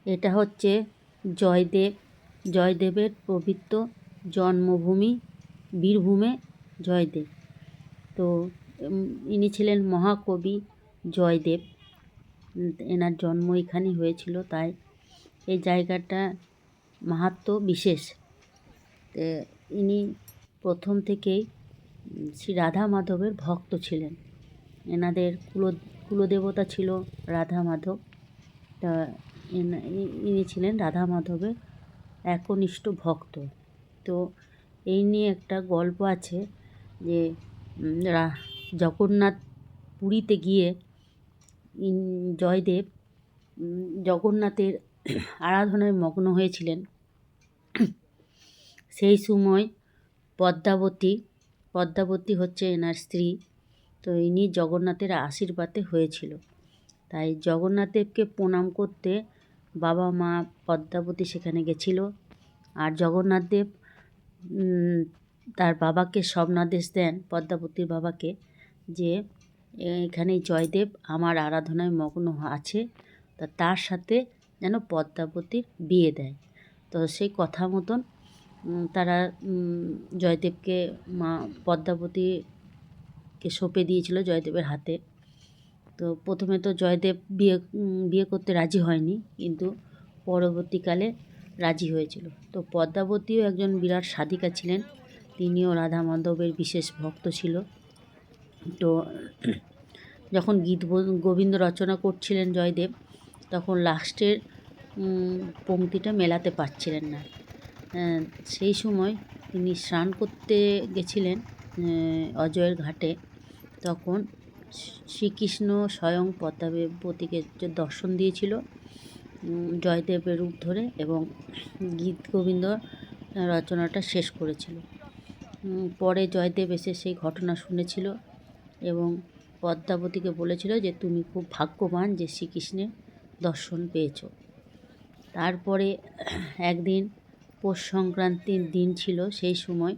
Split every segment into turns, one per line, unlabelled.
এটা হচ্ছে জয়দেবের পবিত্র জন্মভূমি বীরভূমে জয়দেব। তো ইনি ছিলেন মহাকবি জয়দেব। এনার জন্ম এখানেই হয়েছিল, তাই এই জায়গাটা মাহাত্ম্য বিশেষ। ইনি প্রথম থেকেই শ্রী রাধা মাধবের ভক্ত ছিলেন। এনাদের কুলদেবতা ছিল রাধা মাধব। তা ইনি ছিলেন রাধা মাধবের একনিষ্ঠ ভক্ত। তো এই নিয়ে একটা গল্প আছে যে জগন্নাথ পুরীতে গিয়ে জয়দেব জগন্নাথের আরাধনায় মগ্ন হয়েছিলেন। সেই সময় পদ্মাবতী হচ্ছে এনার স্ত্রী। তো ইনি জগন্নাথের আশীর্বাদে হয়েছিল। তাই জগন্নাথদেবকে প্রণাম করতে বাবা মা পদ্মাবতী সেখানে গেছিল। আর জগন্নাথদেব তার বাবাকে স্বপ্নাদেশ দেন, পদ্মাবতীর বাবাকে, যে এখানে জয়দেব আমার আরাধনায় মগ্ন আছে, তার সাথে যেন পদ্মাবতীর বিয়ে দেয়। তো সেই কথা মতন তারা জয়দেবকে পদ্মাবতীকে সঁপে দিয়েছিল জয়দেবের হাতে। তো প্রথমে তো জয়দেব বিয়ে করতে রাজি হয়নি, কিন্তু পরবর্তীকালে রাজি হয়েছিল। তো পদ্মাবতীও একজন বিরাট সাধিকা ছিলেন, তিনিও রাধা মাধবের বিশেষ ভক্ত ছিল। তো যখন গীত গোবিন্দ রচনা করছিলেন জয়দেব, তখন লাস্টের পংক্তিটা মেলাতে পারছিলেন না। সেই সময় তিনি স্নান করতে গেছিলেন অজয়ের ঘাটে। তখন শ্রীকৃষ্ণ স্বয়ং পদ্মাবতীকে দর্শন দিয়েছিল জয়দেবের রূপ ধরে, এবং গীত গোবিন্দ রচনাটা শেষ করেছিল। পরে জয়দেব এসে সেই ঘটনা শুনেছিল এবং পদ্মাবতীকে বলেছিল যে তুমি খুব ভাগ্যবান যে শ্রীকৃষ্ণের দর্শন পেয়েছ। তারপরে একদিন পৌষ সংক্রান্তির দিন ছিল। সেই সময়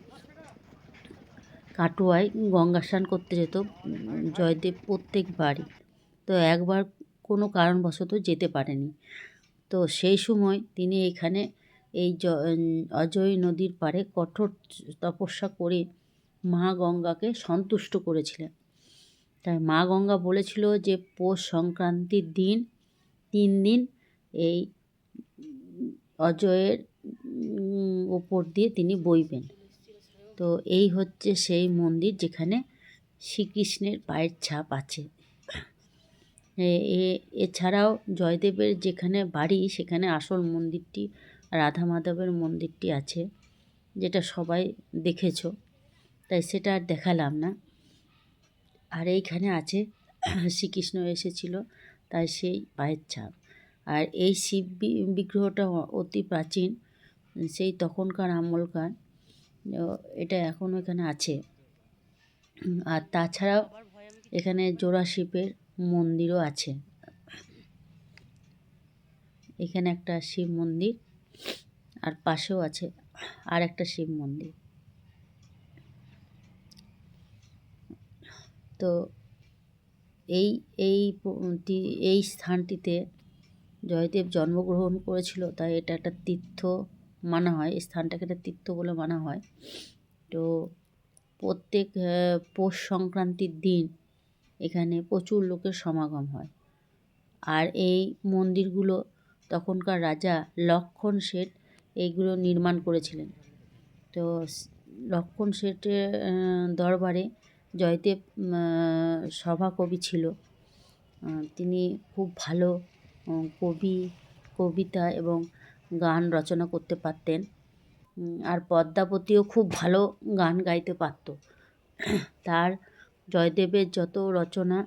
কাটোয়ায় গঙ্গা স্নান করতে যেত জয়দেব প্রত্যেকবারই। তো একবার কোনো কারণবশত যেতে পারেনি। তো সেই সময় তিনি এখানে এই অজয় নদীর পাড়ে কঠোর তপস্যা করে মা গঙ্গাকে সন্তুষ্ট করেছিলেন। তাই মা গঙ্গা বলেছিল যে পৌষ সংক্রান্তির দিন 3 দিন এই অজয়ের ওপর দিয়ে তিনি বইবেন। তো এই হচ্ছে সেই মন্দির যেখানে শ্রীকৃষ্ণের পায়ের ছাপ আছে। এছাড়াও জয়দেবের যেখানে বাড়ি, সেখানে আসল মন্দিরটি রাধা মাধবের মন্দিরটি আছে, যেটা সবাই দেখেছ, তাই সেটা আর দেখালাম না। আর এইখানে আছে শ্রীকৃষ্ণ এসেছিল, তাই সেই পায়ের ছাপ। আর এই শিব বিগ্রহটা অতি প্রাচীন, সেই তখনকার আমলকার। এটা এখনও এখানে আছে। আর তাছাড়াও এখানে জোড়া শিবের মন্দিরও আছে। এখানে একটা শিব মন্দির, আর পাশেও আছে আর একটা শিব মন্দির। তো এই এই এই স্থানটিতে জয়দেব জন্মগ্রহণ করেছিল, তাই এটা একটা তীর্থ মানা হয়। এই স্থানটাকে একটা তীর্থ বলে মানা হয়। তো প্রত্যেক পৌষ সংক্রান্তির দিন এখানে প্রচুর লোকের সমাগম হয়। আর এই মন্দিরগুলো তখনকার রাজা লক্ষণ শেঠ এইগুলো নির্মাণ করেছিলেন। তো লক্ষণ শেঠের দরবারে জয়দেব সভাকবি ছিল। তিনি খুব ভালো কবিতা এবং গান রচনা করতে পারতেন। আর পদ্মাবতীও খুব ভালো গান গাইতে পারত। তার জয়দেবের যত রচনা,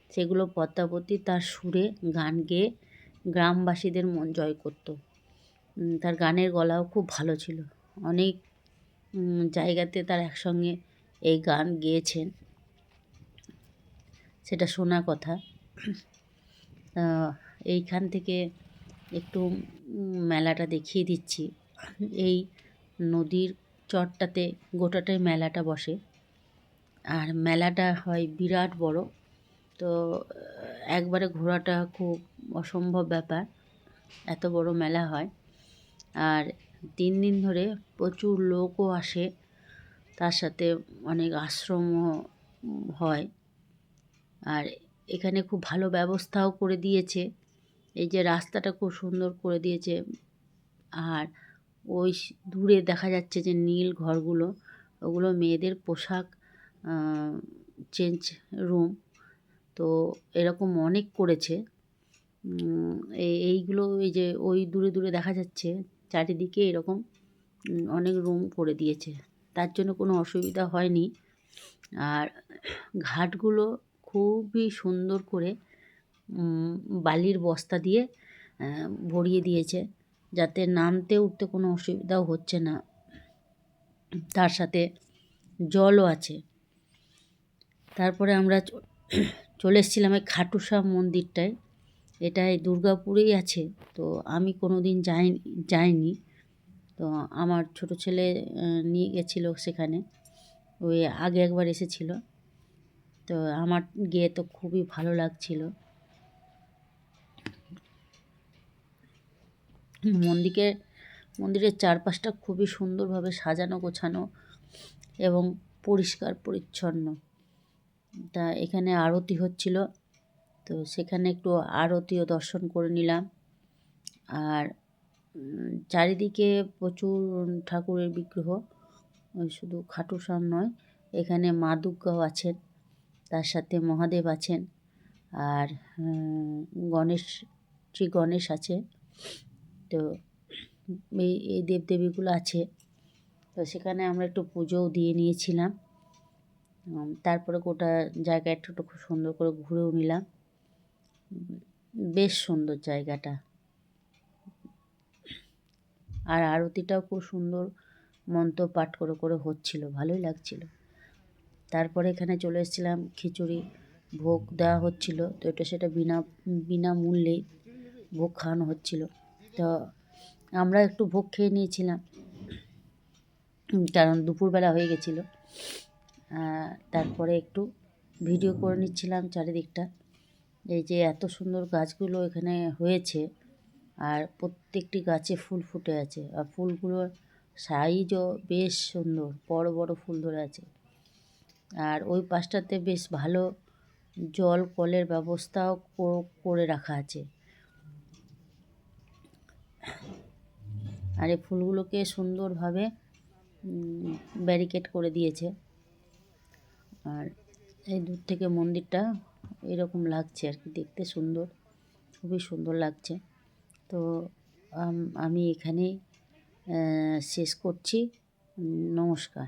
সেগুলো পদ্মাবতী তার সুরে গান গেয়ে গ্রামবাসীদের মন জয় করত। তার গানের গলাও খুব ভালো ছিল। অনেক জায়গাতে তার একসঙ্গে এই গান গেয়েছেন, সেটা শোনা কথা। এইখান থেকে একটু মেলাটা দেখিয়ে দিচ্ছি। এই নদীর চরটাতে গোটাটাই মেলাটা বসে, আর মেলাটা হয় বিরাট বড়। তো একবারে ঘোরাটা খুব অসম্ভব ব্যাপার। এত বড় মেলা হয়। আর 3 দিন ধরে প্রচুর লোকও আসে, তার সাথে অনেক আশ্রমও হয়। আর এখানে খুব ভালো ব্যবস্থাও করে দিয়েছে, এই যে রাস্তাটা খুব সুন্দর করে দিয়েছে। আর ওই দূরে দেখা যাচ্ছে যে নীল ঘরগুলো, ওগুলো মেয়েদের পোশাক চেঞ্জ রুম। তো এরকম অনেক করেছে। এইগুলো এই যে ওই দূরে দূরে দেখা যাচ্ছে, চারিদিকে এরকম অনেক রুম করে দিয়েছে, তার জন্য কোনো অসুবিধা হয়নি। আর ঘাটগুলো খুবই সুন্দর করে বালির বস্তা দিয়ে ভরিয়ে দিয়েছে, যাতে নামতে উঠতে কোনো অসুবিধাও হচ্ছে না। তার সাথে জলও আছে। তারপরে আমরা চলে এসেছিলাম এই খাটু শ্যাম মন্দিরটায়। এটা এই দুর্গাপুরেই আছে। তো আমি কোনো দিন যাইনি। তো আমার ছোট ছেলে নিয়ে গেছিলো সেখানে, ওই আগে একবার এসেছিল। তো আমার গিয়ে তো খুবই ভালো লাগছিল। মন্দিরের চারপাশটা খুবই সুন্দরভাবে সাজানো গোছানো এবং পরিষ্কার পরিচ্ছন্ন। তা এখানে আরতি হচ্ছিল, তো সেখানে একটু আরতিও দর্শন করে নিলাম। আর চারিদিকে প্রচুর ঠাকুরের বিগ্রহ, শুধু খাটু শ্যাম নয়, এখানে মা দুর্গাও আছেন, তার সাথে মহাদেব আছেন, আর শ্রী গণেশ আছে। তো এই দেবদেবীগুলো আছে। তো সেখানে আমরা একটু পুজোও দিয়ে নিয়েছিলাম। তারপরে গোটা জায়গাটা একটু খুব সুন্দর করে ঘুরেও নিলাম। বেশ সুন্দর জায়গাটা। আর আরতিটাও খুব সুন্দর মন্ত্র পাঠ করে করে হচ্ছিল, ভালোই লাগছিল। তারপরে এখানে চলে এসেছিলাম, খিচুড়ি ভোগ দেওয়া হচ্ছিল। তো সেটা বিনামূল্যেই ভোগ খাওয়ানো হচ্ছিল। তো আমরা একটু ভোগ খেয়ে নিয়েছিলাম, কারণ দুপুরবেলা হয়ে গেছিলো। তারপরে একটু ভিডিও করে নিচ্ছিলাম চারিদিকটা। এই যে এত সুন্দর গাছগুলো এখানে হয়েছে, আর প্রত্যেকটি গাছে ফুল ফুটে আছে, আর ফুলগুলোর সাইজও বেশ সুন্দর, বড় বড় ফুল ধরে আছে। আর ওই পাশটাতে বেশ ভালো জল কলের ব্যবস্থাও করে রাখা আছে। আর এই ফুলগুলোকে সুন্দরভাবে ব্যারিকেড করে দিয়েছে। আর এই দূর থেকে মন্দিরটা এরকম লাগছে আর কি, দেখতে সুন্দর, খুবই সুন্দর লাগছে। তো আমি এখানেই শেষ করছি। নমস্কার।